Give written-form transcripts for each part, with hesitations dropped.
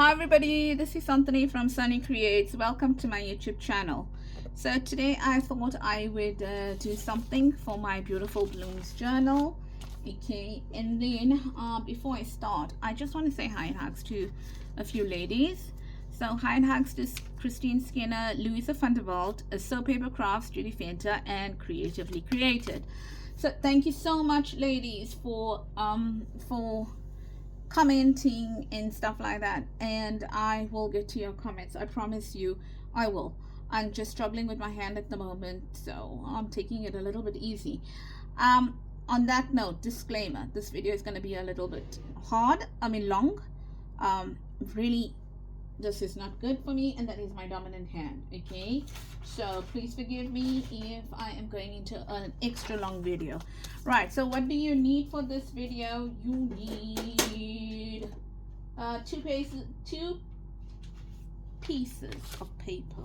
Hi everybody, this is Anthony from Sunny Creates. Welcome to my YouTube channel. So today I thought I would do something for my Beautiful Blooms journal. Okay, and then before I start, I just want to say hi and hugs to a few ladies. So hi and hugs to Christine Skinner, Louisa Vanderwalt, Soap Paper Crafts, Judy Fenter, and Creatively Created. So thank you so much, ladies, for commenting and stuff like that, and I will get to your comments. I promise you I will. I'm just struggling with my hand at the moment, so I'm taking it a little bit easy. On that note, disclaimer, this video is going to be a little bit long. Really, this is not good for me, and that is my dominant hand. Okay, so please forgive me if I am going into an extra long video. Right, so what do you need for this video? You need two pieces of paper.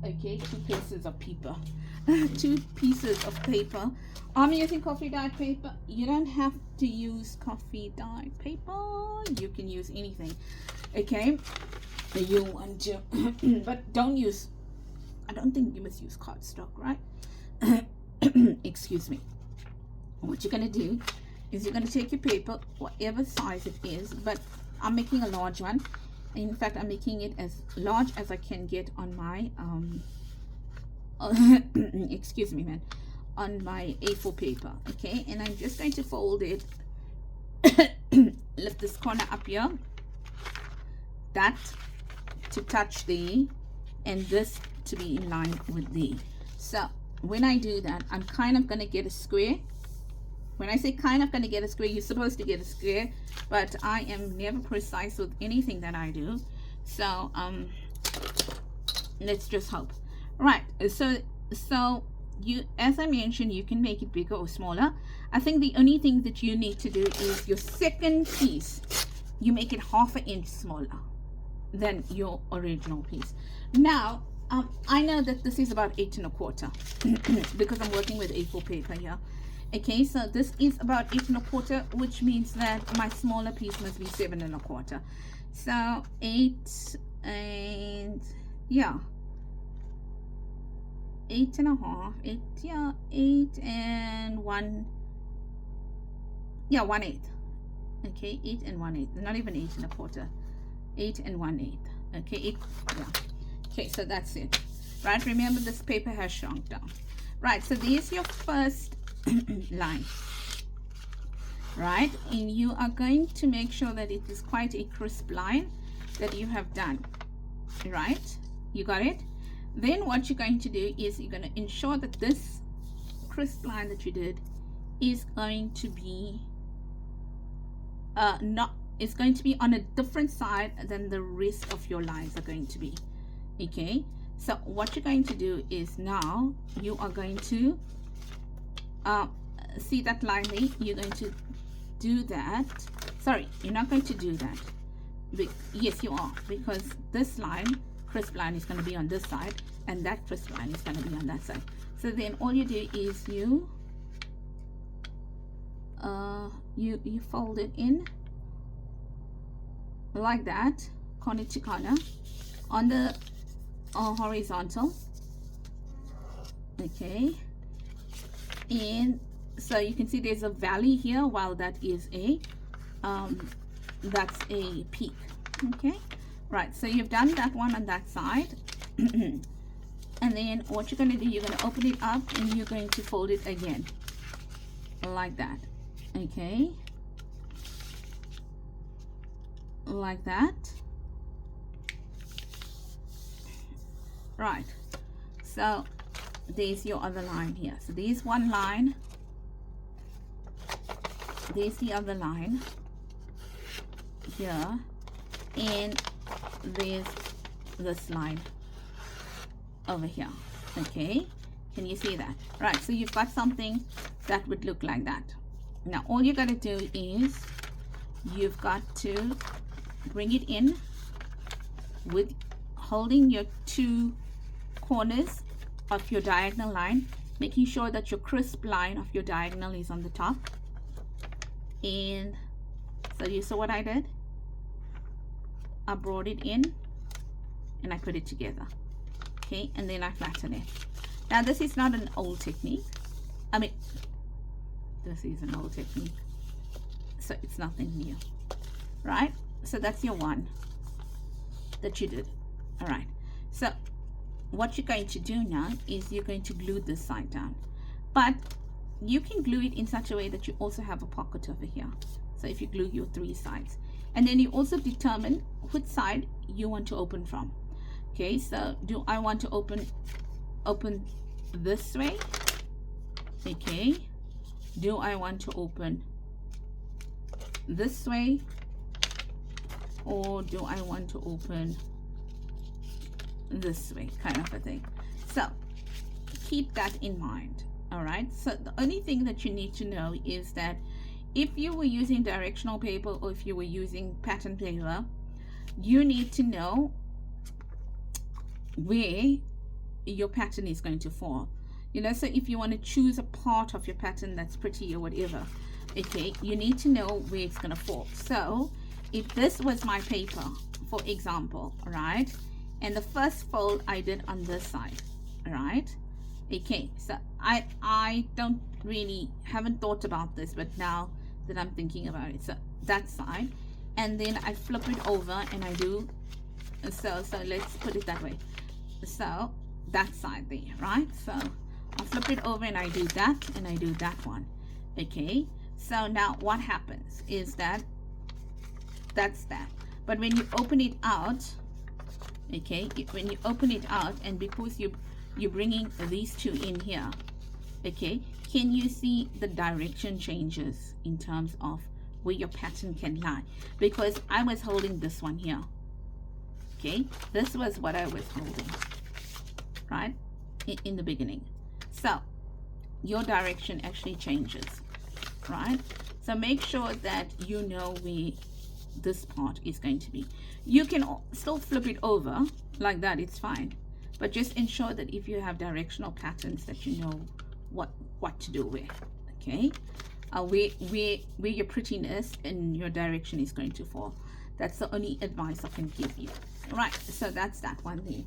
Okay, two pieces of paper. Two pieces of paper. I'm using coffee dyed paper. You don't have to use coffee dyed paper. You can use anything. Okay, you want to but don't use, I don't think you must use cardstock, right? Excuse me. What you're going to do is you're going to take your paper, whatever size it is, but I'm making a large one. In fact, I'm making it as large as I can get on my excuse me, man, on my A4 paper. Okay, and I'm just going to fold it. Lift this corner up here, that to touch the, and this to be in line with the. So when I do that, I'm kind of going to get a square. When I say kind of going to get a square, you're supposed to get a square, but I am never precise with anything that I do. So let's just hope. Right, so you, as I mentioned, you can make it bigger or smaller. I think the only thing that you need to do is your second piece, you make it half an inch smaller than your original piece. Now I know that this is about 8 1/4 because I'm working with A4 paper here. Okay, so this is about 8 1/4, which means that my smaller piece must be 7 1/4. So 8 and yeah, 8 1/2, 8, yeah, 8 and 1, yeah, 1/8. Okay, 8 and 1/8, not even 8 1/4, 8 and 1/8. Okay, 8, yeah. Okay, so that's it. Right, remember this paper has shrunk down. Right, so there's your first line. Right, and you are going to make sure that it is quite a crisp line that you have done. Right, you got it? Then what you're going to do is you're going to ensure that this crisp line that you did is going to be it's going to be on a different side than the rest of your lines are going to be. Okay, so what you're going to do is now you are going to see that line there. You're going to do that. Sorry, you're not going to do that. Yes, you are, because this line, crisp line, is going to be on this side, and that crisp line is going to be on that side. So then all you do is you fold it in like that, corner to corner, on the horizontal. Okay, and so you can see there's a valley here, while that is a that's a peak. Okay, right, so you've done that one on that side. And then what you're going to do, you're going to open it up and you're going to fold it again like that. Okay, like that. Right, so there's your other line here. So there's one line, there's the other line here, and there's this line over here. Okay, can you see that? Right, so you've got something that would look like that. Now all you got to do is you've got to bring it in with holding your two corners of your diagonal line, making sure that your crisp line of your diagonal is on the top. And so you saw what I did. I brought it in and I put it together. Okay, and then I flatten it. Now this is not an old technique. I mean, this is an old technique, so it's nothing new, right? So that's your one that you did. All right, so what you're going to do now is you're going to glue this side down, but you can glue it in such a way that you also have a pocket over here. So if you glue your three sides, and then you also determine which side you want to open from. Okay, so do I want to open this way? Okay, do I want to open this way, or do I want to open this way, kind of a thing? So keep that in mind. All right, so the only thing that you need to know is that if you were using directional paper or if you were using pattern paper, you need to know where your pattern is going to fall. You know, so if you want to choose a part of your pattern that's pretty or whatever, okay, you need to know where it's going to fall. So if this was my paper, for example, right, and the first fold I did on this side, right, okay, so I don't really haven't thought about this, but now that I'm thinking about it, so that side, and then I flip it over and I do so let's put it that way. So that side there, right? So I flip it over and I do that and I do that one. Okay, so now what happens is that that's that. But when you open it out, okay, when you open it out, and because you're bringing these two in here, okay, can you see the direction changes in terms of where your pattern can lie? Because I was holding this one here. Okay, this was what I was holding, right, in the beginning. So your direction actually changes, right? So make sure that you know where this part is going to be. You can still flip it over like that, it's fine, but just ensure that if you have directional patterns that you know what to do with. Okay, where your prettiness and your direction is going to fall. That's the only advice I can give you. Right, so that's that one there.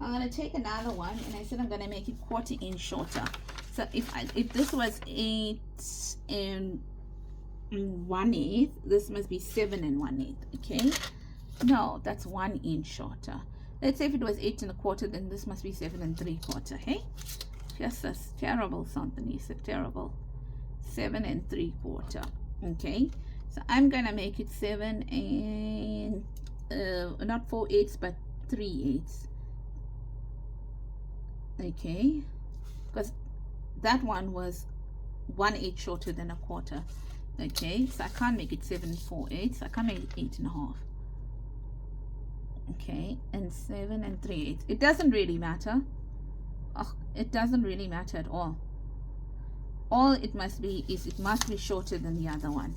I'm going to take another one, and I said I'm going to make it 1/4 inch shorter. So if this was 8 1/8, this must be 7 1/8. Okay, no, that's 1 inch shorter. Let's say if it was 8 1/4, then this must be 7 3/4. Hey, just a terrible something. It's a terrible 7 3/4. Okay, so I'm gonna make it 7 and not 4/8 but 3/8. Okay, because that one was 1/8 shorter than 1/4. Okay, so I can't make it 7 4/8. So I can't make it 8 1/2. Okay, and 7 3/8. It doesn't really matter. Oh, it doesn't really matter at all. All it must be is it must be shorter than the other one.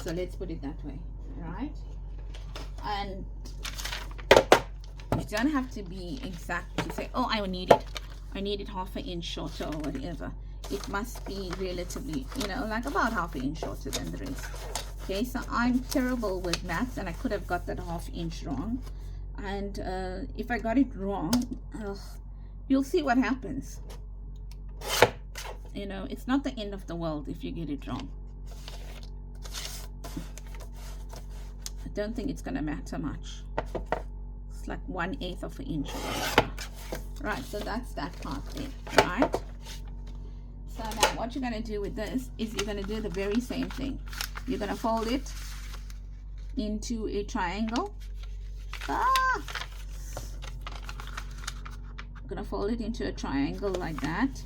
So let's put it that way, right? And you don't have to be exact to say, oh, I need it 1/2 inch shorter or whatever. It must be relatively, you know, like about 1/2 inch shorter than the rest. Okay, so I'm terrible with maths, and I could have got that 1/2 inch wrong. And if I got it wrong, you'll see what happens. You know, it's not the end of the world if you get it wrong. I don't think it's gonna matter much. It's like 1/8 of an inch or whatever. Right, so that's that part there, right? So now what you're gonna do with this is you're gonna do the very same thing. You're gonna fold it into a triangle. I'm gonna fold it into a triangle like that,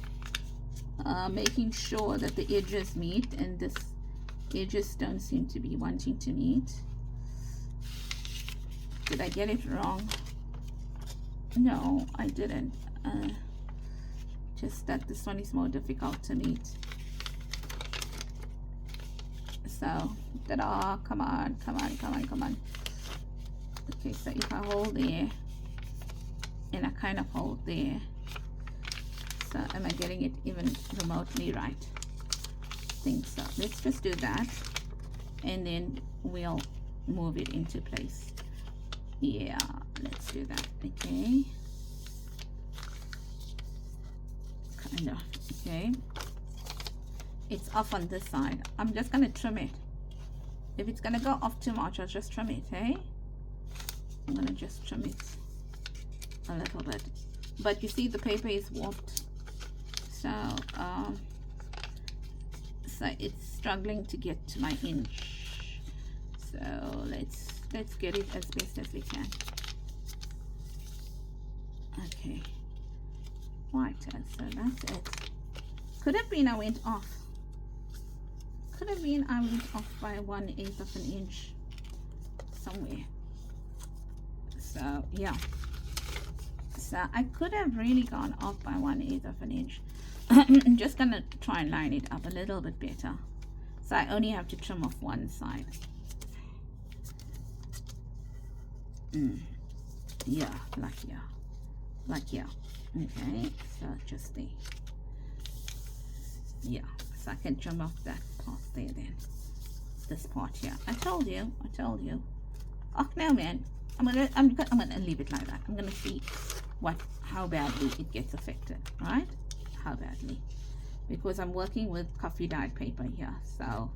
making sure that the edges meet, and this edges don't seem to be wanting to meet. Did I get it wrong? No, I didn't. Just that this one is more difficult to meet. So, ta-da, come on. Okay, so if I hold there, and I kind of hold there, so am I getting it even remotely right? I think so. Let's just do that, and then we'll move it into place. Yeah, let's do that. Okay, kind of. Okay, it's off on this side. I'm just gonna trim it. If it's gonna go off too much, I'll just trim it. Hey, I'm gonna just trim it a little bit. But you see the paper is warped, so so it's struggling to get to my inch. So let's get it as best as we can. Okay, right, so that's it. Could have been I went off. Could have been I went off by 1/8 of an inch somewhere. So yeah, so I could have really gone off by 1/8 of an inch. I'm just gonna try and line it up a little bit better. So I only have to trim off one side. Yeah, like here. Okay, so just there. Yeah, so I can trim off that part there then. This part here. I told you. Oh no, man. I'm gonna leave it like that. I'm gonna see how badly it gets affected, right? How badly, because I'm working with coffee dyed paper here, so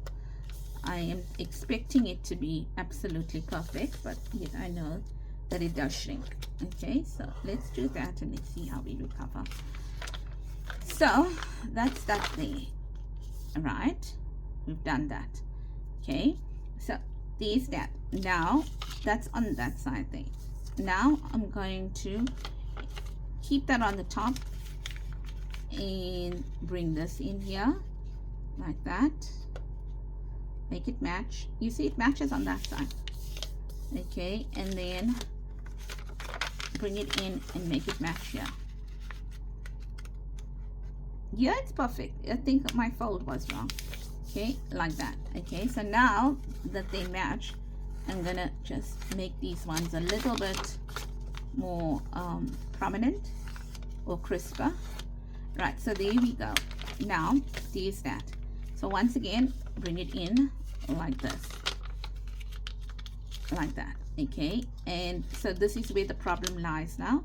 I am expecting it to be absolutely perfect, but yet I know that it does shrink. Okay, so let's do that and let's see how we recover. So that's that there, right? We've done that. Okay, so there's that. Now that's on that side there. Now I'm going to keep that on the top and bring this in here like that. Make it match. You see it matches on that side. Okay, and then bring it in and make it match here. Yeah, it's perfect. I think my fold was wrong. Okay, like that. Okay, so now that they match, I'm gonna just make these ones a little bit more prominent or crisper. Right, so there we go. Now there's that. So once again, bring it in like this, like that. Okay, and so this is where the problem lies. Now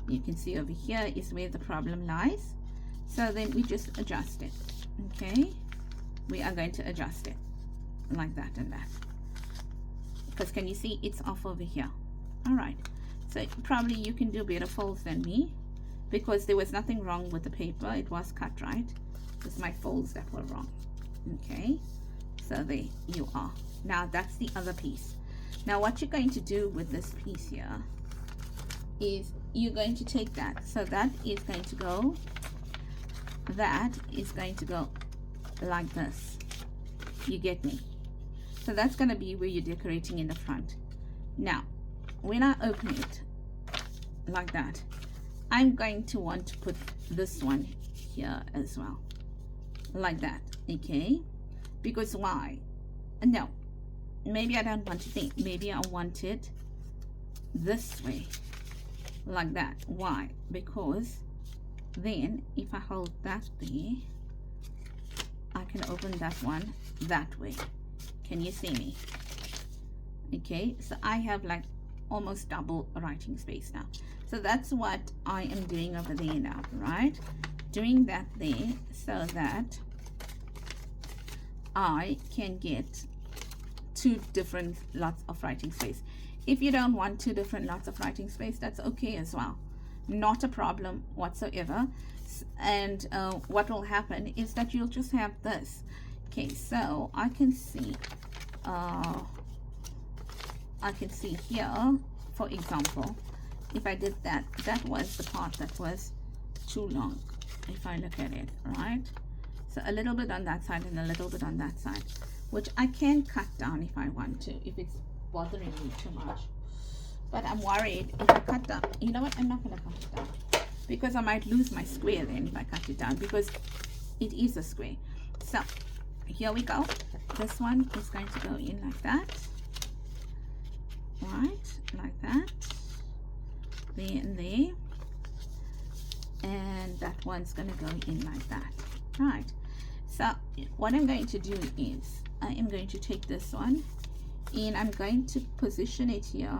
you can see over here is where the problem lies. So then we just adjust it. Okay, we are going to adjust it like that and that, because can you see it's off over here? All right, so probably you can do better folds than me, because there was nothing wrong with the paper. It was cut right. It's my folds that were wrong. Okay, so there you are. Now that's the other piece. Now what you're going to do with this piece here is you're going to take that. So that is going to go like this. You get me? So that's going to be where you're decorating in the front. Now when I open it like that, I'm going to want to put this one here as well, like that. Okay, because why? No, maybe I don't want it. Maybe I want it this way, like that. Why? Because then if I hold that there, I can open that one that way. Can you see me? Okay, so I have like almost double writing space now. So that's what I am doing over there now, right? Doing that there so that I can get two different lots of writing space. If you don't want two different lots of writing space, that's okay as well. Not a problem whatsoever. And what will happen is that you'll just have this. Okay, so I can see here, for example, if I did that, that was the part that was too long. If I look at it, right? So a little bit on that side and a little bit on that side, which I can cut down if I want to, if it's bothering me too much. But I'm worried if I cut down. You know what? I'm not going to cut it down, because I might lose my square then if I cut it down, because it is a square. So here we go. This one is going to go in like that, right? Like that. There and there. And that one's going to go in like that, right? So what I'm going to do is I am going to take this one and I'm going to position it here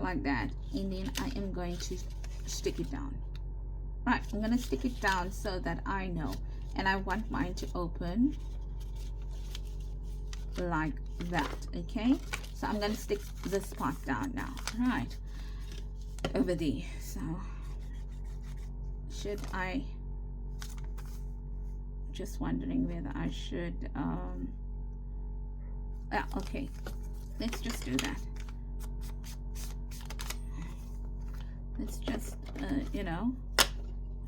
like that, and then I am going to stick it down. Right, I'm going to stick it down so that I know, and I want mine to open like that. Okay, so I'm going to stick this part down now, right over there. So should I, just wondering whether I should okay, let's just do that. Let's just you know,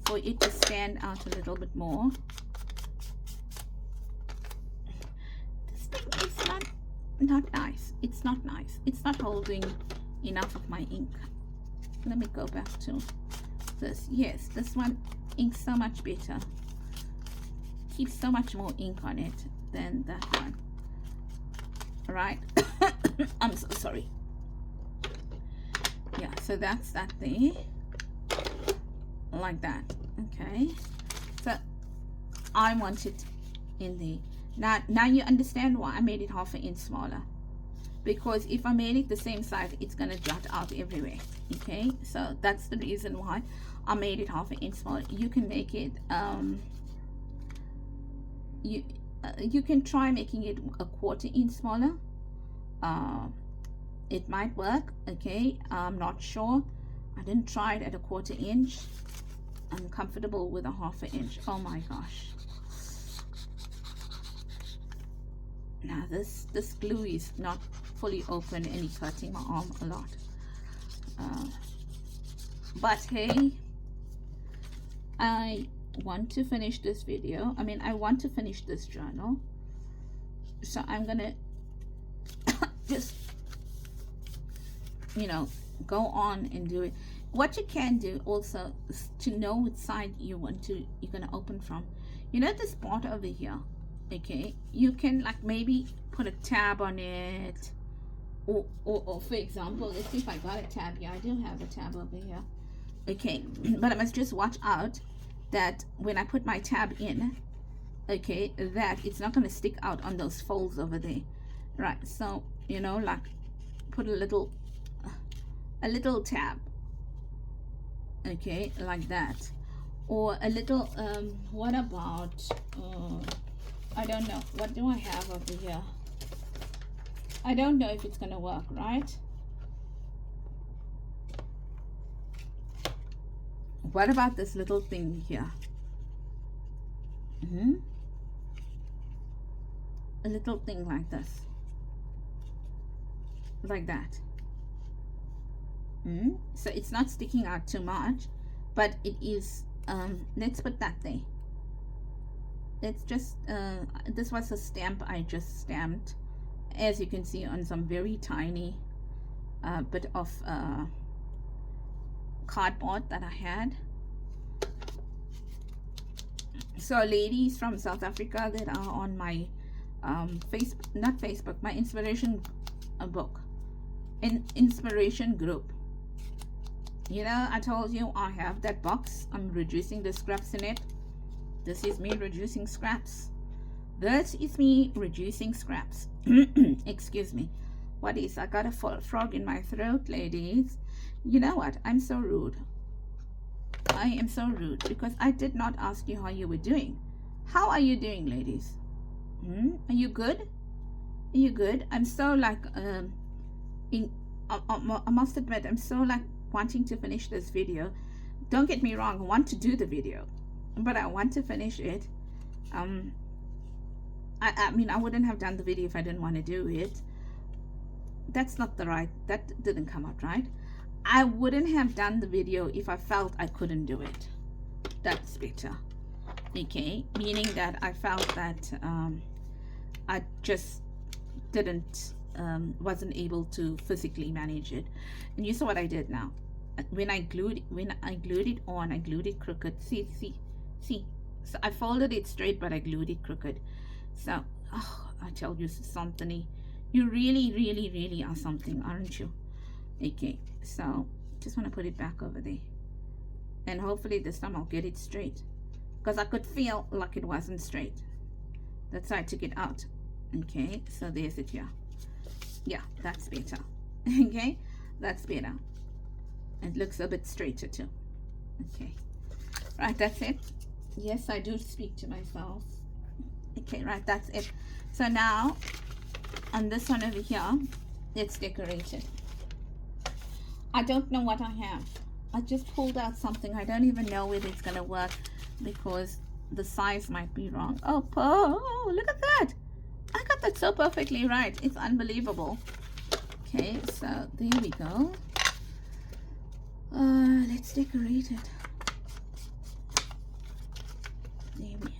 for it to stand out a little bit more. This thing is not nice. It's not nice. It's not holding enough of my ink. Let me go back to this. Yes, this one inks so much better. Keeps so much more ink on it than that one. Right? I'm so sorry. Yeah, so that's that there. Like that. Okay. So I want it in there. Now you understand why I made it half an inch smaller. Because if I made it the same size, it's going to jut out everywhere. Okay, so that's the reason why I made it half an inch smaller. You can make it you can try making it a 1/4 inch smaller. It might work. Okay, I'm not sure. I didn't try it at a 1/4 inch. I'm comfortable with a 1/2 inch. Oh my gosh. Now this glue is not fully open and it's hurting my arm a lot. But hey, I want to finish this video. I mean, I want to finish this journal. So I'm gonna just, you know, go on and do it. What you can do also is to know which side you're gonna open from. You know this part over here, okay? You can like maybe put a tab on it, or for example, let's see if I got a tab here. I do have a tab over here. Okay, but I must just watch out that when I put my tab in, okay, that it's not gonna stick out on those folds over there, right? So you know, like put a little tab, okay, like that, or a little what about I don't know, what do I have over here? I don't know if it's gonna work, right? What about this little thing here? A little thing like this, like that. So it's not sticking out too much, but it is. Let's put that there. It's just this was a stamp I just stamped, as you can see, on some very tiny bit of cardboard that I had. So ladies from South Africa that are on my not Facebook, my inspiration book, inspiration group, you know, I told you I have that box. I'm reducing the scraps in it. This is me reducing scraps. This is me reducing scraps. Excuse me. What is? I got a frog in my throat, ladies. You know what? I'm so rude. I am so rude because I did not ask you how you were doing. How are you doing, ladies? Are you good? Are you good? I'm so like I must admit, I'm so like wanting to finish this video. Don't get me wrong, I want to do the video, but I want to finish it. I mean, I wouldn't have done the video if I didn't want to do it. That's not the right, that didn't come out right. I wouldn't have done the video if I felt I couldn't do it. That's better. Okay, meaning that I felt that I just didn't wasn't able to physically manage it. And you saw what I did now. When I glued it on, I glued it crooked. See. So I folded it straight, but I glued it crooked. So I tell you something, you really are something, aren't you? Okay, so just want to put it back over there, and hopefully this time I'll get it straight, because I could feel like it wasn't straight. That's why I took it out. Okay, so there's it here. Yeah, that's better. Okay, That's better. It looks a bit straighter too. Okay, right, that's it. Yes, I do speak to myself. Okay, right, that's it. So now on this one over here, it's decorated. I don't know what I have. I just pulled out something. I don't even know whether it's gonna work because the size might be wrong. Oh, look at that. I got that so perfectly right. It's unbelievable. Okay, so there we go. Let's decorate it. There we go.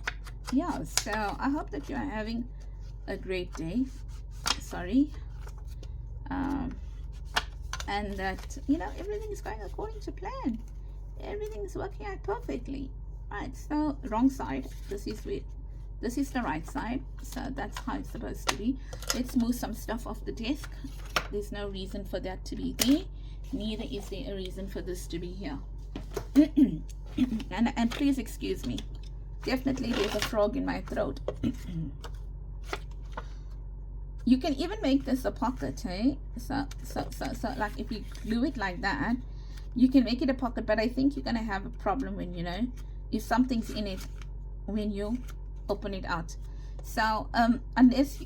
Yeah, so I hope that you are having a great day. Sorry. And that, you know, everything is going according to plan. Everything is working out perfectly. Right, so wrong side. This is the right side. So that's how it's supposed to be. Let's move some stuff off the desk. There's no reason for that to be there. Neither is there a reason for this to be here. and please excuse me. Definitely there's a frog in my throat. You can even make this a pocket, eh? So like if you glue it like that, you can make it a pocket, but I think you're gonna have a problem when, you know, if something's in it when you open it out. So unless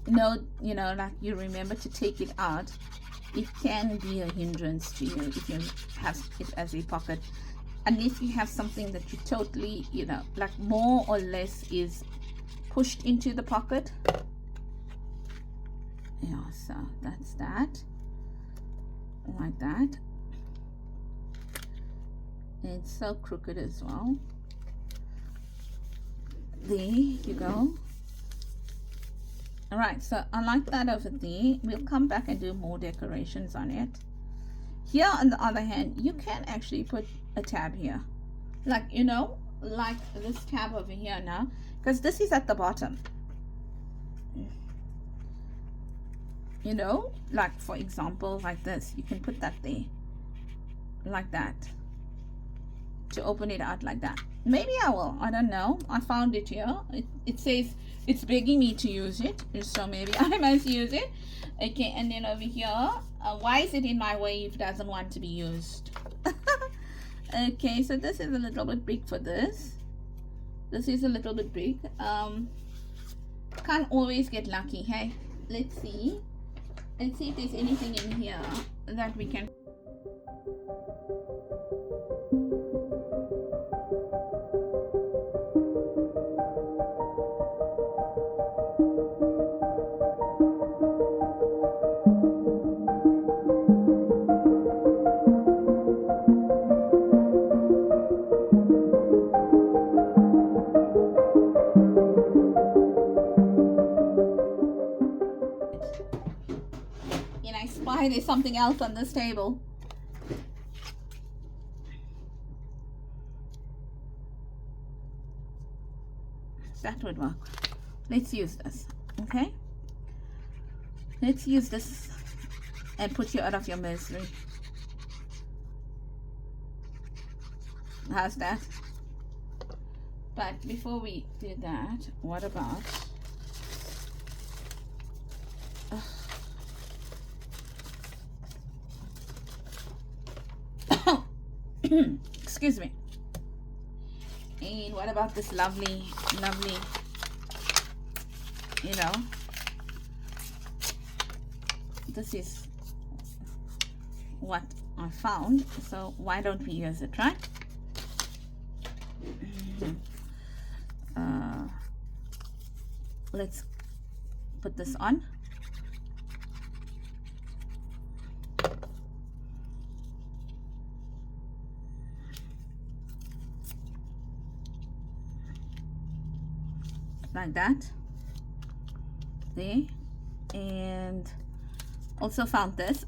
you know, like you remember to take it out, it can be a hindrance to you if you have it as a pocket, unless you have something that you totally, you know, like more or less is pushed into the pocket. Yeah, so that's that, like that. It's so crooked as well. There you go. All right, so I like that over there. We'll come back and do more decorations on it. Here on the other hand, you can actually put a tab here, like, you know, like this tab over here now, because this is at the bottom. You know, like for example, like this, you can put that there, like that, to open it out like that. Maybe I will, I don't know. I found it here. It says it's begging me to use it, so maybe I must use it. Okay, and then over here, why is it in my way if it doesn't want to be used? Okay, so this is a little bit big for this. This is a little bit big. Can't always get lucky. Hey, let's see if there's anything in here that we can. There's something else on this table. That would work. Let's use this. Okay, let's use this and put you out of your misery. How's that? But before we do that, what about excuse me. And what about this lovely, you know, this is what I found, so why don't we use it, right? Let's put this on. Like that. There. And also found this.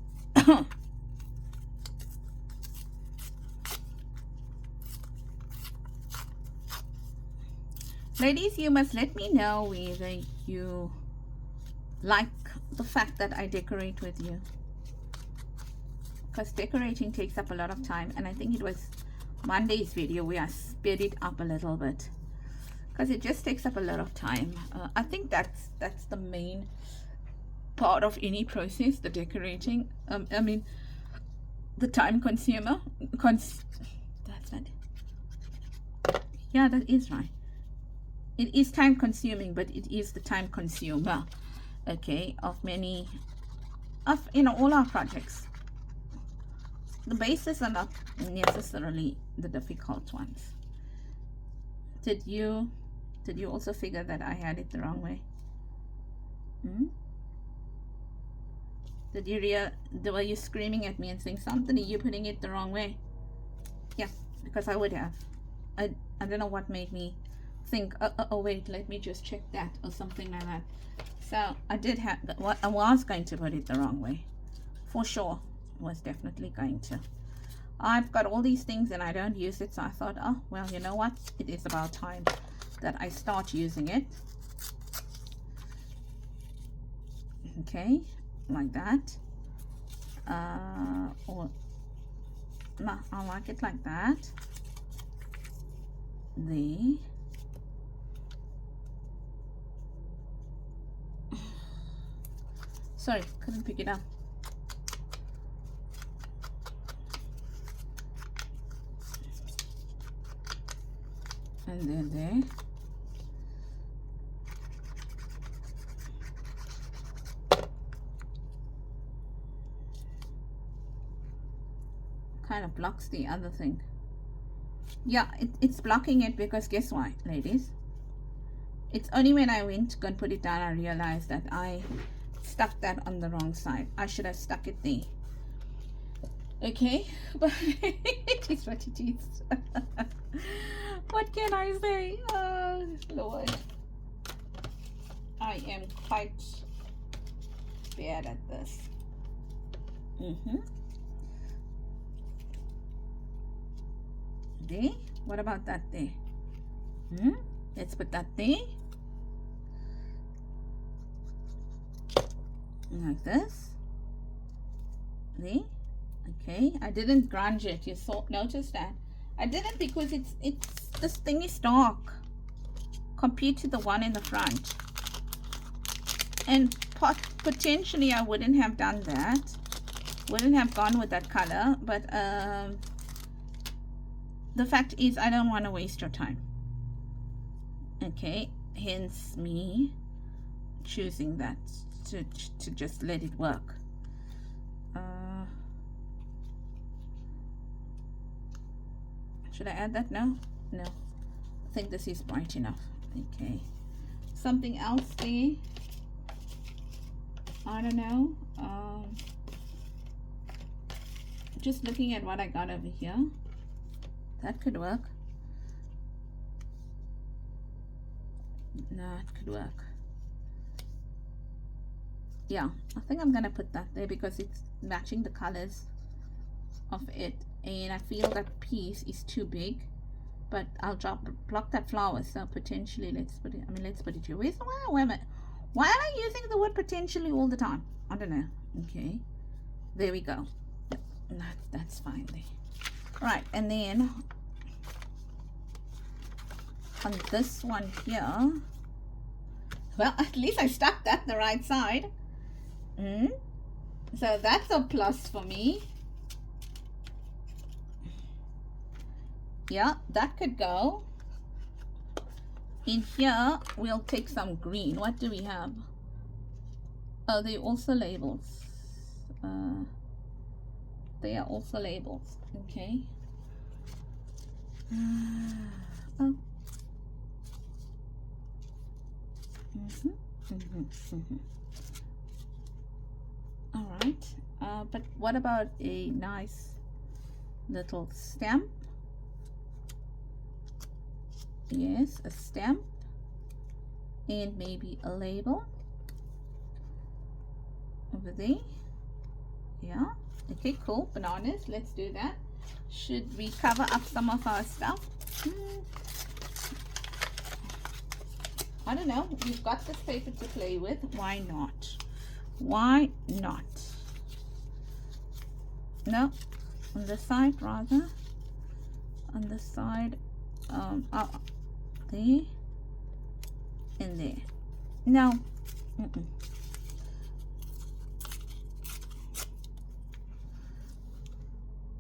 Ladies, you must let me know whether you like the fact that I decorate with you, because decorating takes up a lot of time, and I think it was Monday's video where I sped it up a little bit because it just takes up a lot of time. I think that's the main part of any process, the decorating. I mean, the time consumer. That's not. Yeah, that is right. It is time consuming, but it is the time consumer, okay, of many, of, you know, all our projects. The bases are not necessarily the difficult ones. Did you also figure that I had it the wrong way? Were you screaming at me and saying something? Are you putting it the wrong way? Yeah, because I would have. I don't know what made me think, oh wait, let me just check that, or something like that. So I did have, what I was going to put it the wrong way. For sure, was definitely going to. I've got all these things and I don't use it, so I thought, oh, well, you know what? It is about time that I start using it. Okay, like that. Or, no, I like it like that. There. Sorry, couldn't pick it up. And then there. Kind of blocks the other thing. Yeah, it's blocking it because guess what, ladies? It's only when I went to go and put it down I realized that I stuck that on the wrong side. I should have stuck it there. Okay, but it is what it is. What can I say? Oh, Lord. I am quite bad at this. There. What about that there? Let's put that there. Like this. There. Okay, I didn't grunge it. You notice that? I didn't because it's this thing is dark compared to the one in the front. And potentially I wouldn't have done that. Wouldn't have gone with that color, but the fact is I don't want to waste your time. Okay, hence me choosing that to just let it work. Should I add that now? No, I think this is bright enough. Okay, something else there, I don't know. Just looking at what I got over here, that could work. No, it could work. Yeah, I think I'm gonna put that there because it's matching the colors of it, and I feel that piece is too big, but I'll block that flower, so potentially let's put it, let's put it here. Wait a minute, why am I using the word potentially all the time? I don't know. Okay, there we go. That's fine there. Right, and then on this one here, well, at least I stuck that the right side. So that's a plus for me. Yeah, that could go. In here, we'll take some green. What do we have? Oh, they're also labels. They are also labels. Okay. Oh. All right. But what about a nice little stamp? Yes, a stamp, and maybe a label over there. Yeah. Okay, cool. Bananas. Let's do that. Should we cover up some of our stuff? I don't know. You've got this paper to play with. Why not? Why not? No, on this side rather. On this side, there and there. No.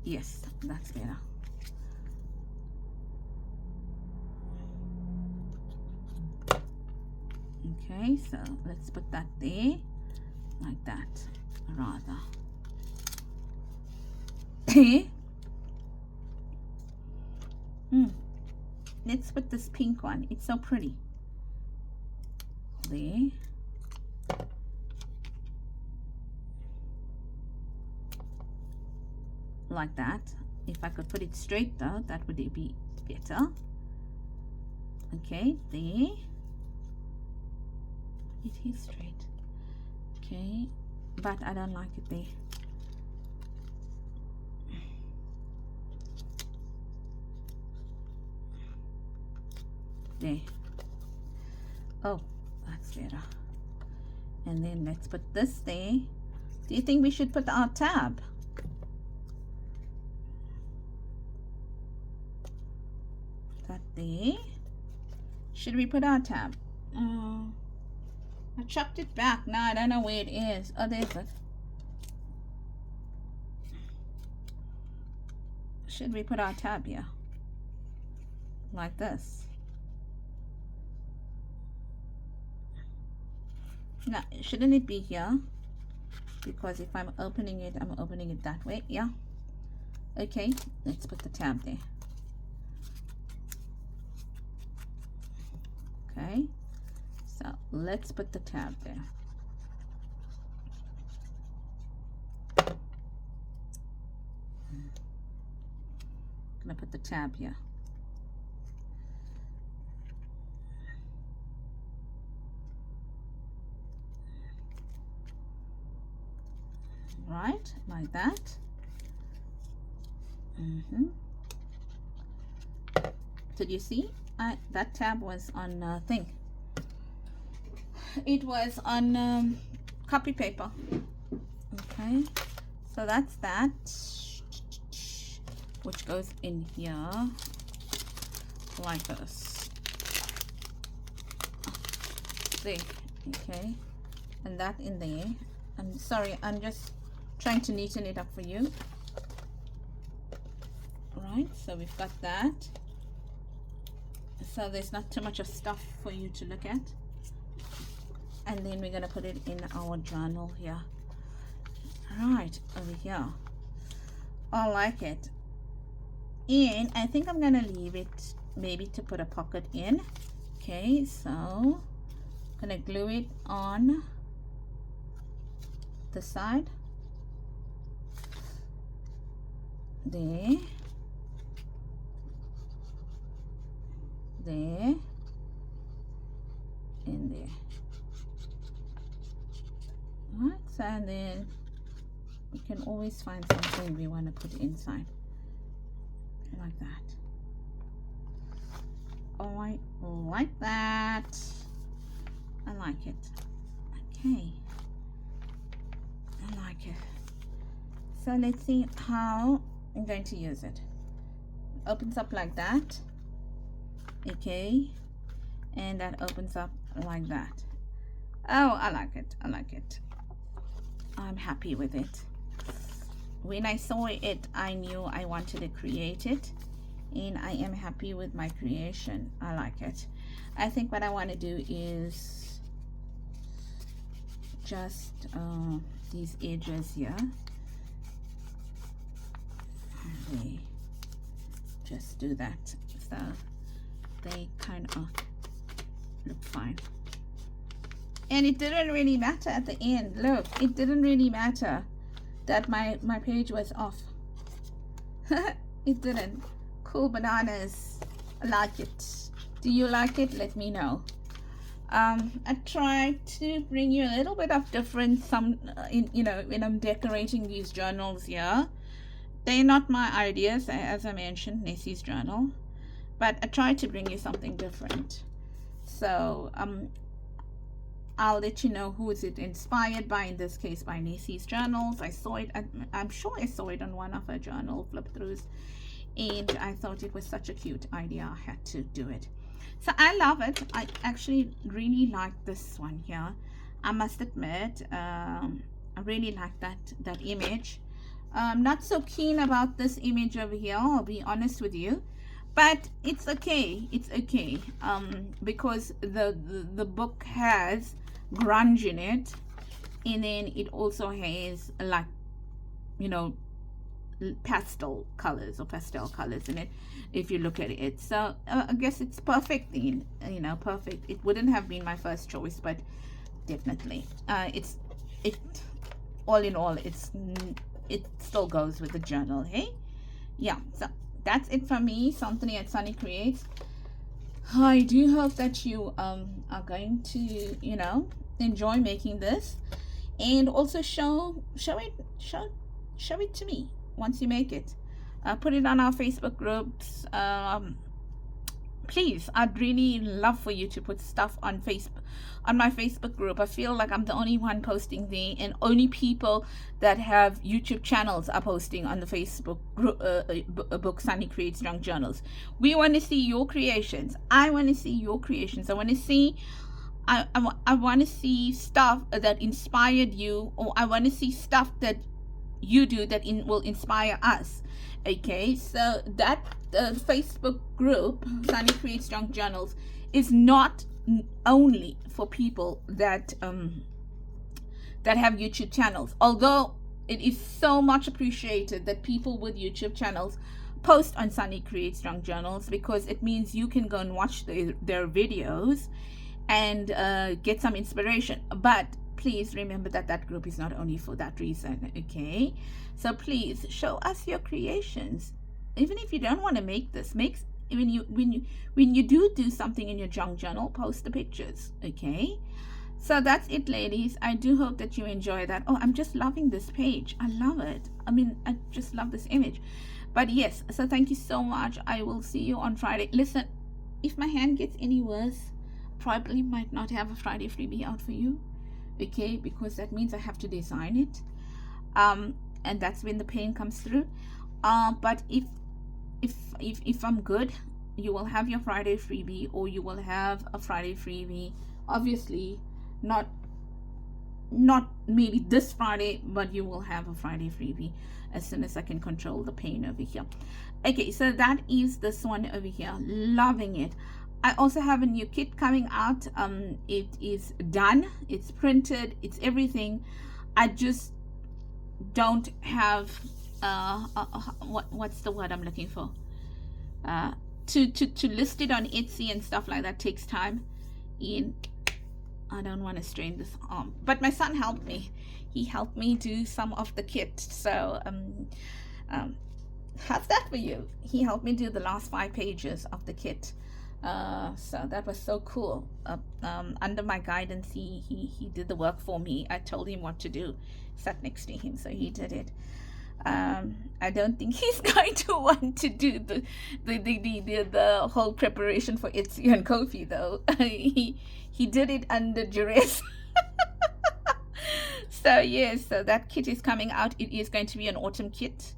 Yes, that's better. Okay, so let's put that there, like that, rather. Let's put this pink one. It's so pretty. There. Like that. If I could put it straight though, that would be better. Okay, there. It is straight. Okay, but I don't like it there. There. Oh, that's better. And then let's put this there. Do you think we should put our tab? That there. Should we put our tab? I chucked it back. Now I don't know where it is. Oh, there's it. Should we put our tab here? Like this. No, shouldn't it be here? Because if I'm opening it that way. Yeah. Okay, let's put the tab there. Okay, so let's put the tab there. I'm gonna put the tab here. Right, like that. Did you see? That tab was on thing. It was on copy paper. Okay, so that's that, which goes in here like this. There. Okay, and that in there. I'm sorry, I'm just trying to neaten it up for you. Right, so we've got that. So there's not too much of stuff for you to look at. And then we're going to put it in our journal here. Right, over here. I like it. And I think I'm going to leave it maybe to put a pocket in. Okay, so I'm going to glue it on the side. There. There. And there. Right, so and then we can always find something we want to put inside. Like that. Alright, like that. I like it. Okay. I like it. So let's see how I'm going to use it. Opens up like that. Okay. And that opens up like that. Oh, I like it. I like it. I'm happy with it. When I saw it, I knew I wanted to create it. And I am happy with my creation. I like it. I think what I want to do is just these edges here. Okay. Just do that. So they kind of look fine. And it didn't really matter at the end. Look, it didn't really matter that my page was off. It didn't. Cool bananas. I like it. Do you like it? Let me know. I tried to bring you a little bit of difference. When I'm decorating these journals here, they're not my ideas, as I mentioned, Nessie's journal, but I tried to bring you something different. So I'll let you know who is it inspired by. In this case, by Nessie's journals. I saw it. I'm sure I saw it on one of her journal flip-throughs, and I thought it was such a cute idea. I had to do it. So I love it. I actually really like this one here. I must admit, I really like that image. I'm not so keen about this image over here, I'll be honest with you, but it's okay. It's okay, because the book has grunge in it, and then it also has, like, you know, pastel colors in it, if you look at it. So I guess it's perfect then, perfect. It wouldn't have been my first choice, but definitely it all in all, it still goes with the journal. Hey, yeah. So that's it for me, Something at Sunny Creates. I do hope that you are going to, enjoy making this, and also show it to me once you make it. Put it on our Facebook groups. Please, I'd really love for you to put stuff on Facebook, on my Facebook group. I feel like I'm the only one posting there, and only people that have YouTube channels are posting on the Facebook group, book Sunny Creates Junk Journals. We want to see your creations. I want to see your creations. I want to see I want to see stuff that inspired you, or I want to see stuff that you do that will inspire us. Okay, so that Facebook group, Sunny Creates Junk Journals, is not only for people that that have YouTube channels, although it is so much appreciated that people with YouTube channels post on Sunny Creates Junk Journals, because it means you can go and watch their videos and get some inspiration. But please remember that that group is not only for that reason. Okay, so please show us your creations. Even if you don't want to make this, when you do something in your junk journal, post the pictures. Okay, so that's it, ladies. I do hope that you enjoy that. Oh, I'm just loving this page. I love it. I mean, I just love this image. But yes, so thank you so much. I will see you on Friday. Listen, if my hand gets any worse, probably might not have a Friday freebie out for you. Okay, because that means I have to design it, and that's when the pain comes through. But if I'm good, you will have your Friday freebie, or you will have a Friday freebie. Obviously not maybe this Friday, but you will have a Friday freebie as soon as I can control the pain over here. Okay, so that is this one over here. Loving it. I also have a new kit coming out. It is done, it's printed, it's everything. I just don't have what's the word I'm looking for, to list it on Etsy and stuff like that takes time, and I don't want to strain this arm. But my son helped me. He helped me do some of the kit. So how's that for you? He helped me do the last 5 pages of the kit. So that was so cool. Under my guidance, he did the work for me. I told him what to do, sat next to him, so he did it. I don't think he's going to want to do the whole preparation for Etsy and Ko-fi, though. He did it under duress. So yes, so that kit is coming out. It is going to be an autumn kit,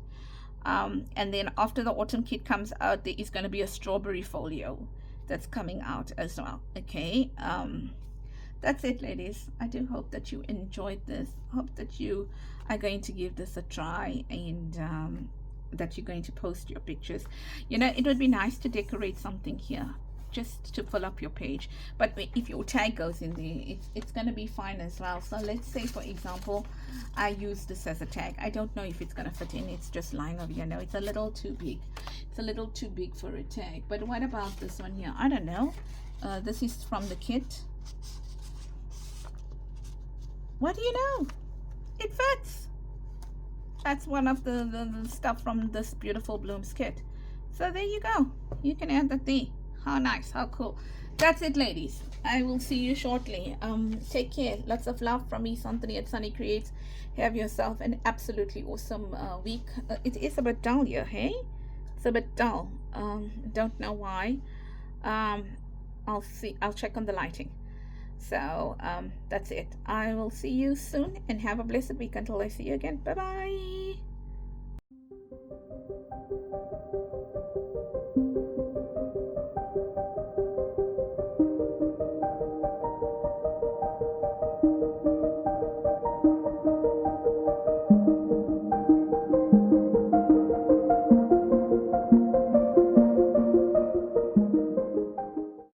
and then after the autumn kit comes out, there is going to be a strawberry folio that's coming out as well. Okay, that's it, ladies. I do hope that you enjoyed this. Hope that you are going to give this a try, and that you're going to post your pictures. It would be nice to decorate something here just to fill up your page, but if your tag goes in there, it's going to be fine as well. So let's say, for example, I use this as a tag. I don't know if it's going to fit in. It's just lying over here. No, it's a little too big. It's a little too big for a tag. But what about this one here? I don't know. This is from the kit. What do you know? It fits. That's one of the stuff from this Beautiful Blooms kit. So there you go. You can add that there. How nice, how cool. That's it, ladies. I will see you shortly. Take care. Lots of love from me, Something at Sunny Creates. Have yourself an absolutely awesome week. It is a bit dull here, hey? It's a bit dull. Don't know why. I'll check on the lighting. So that's it. I will see you soon, and have a blessed week until I see you again. Bye bye.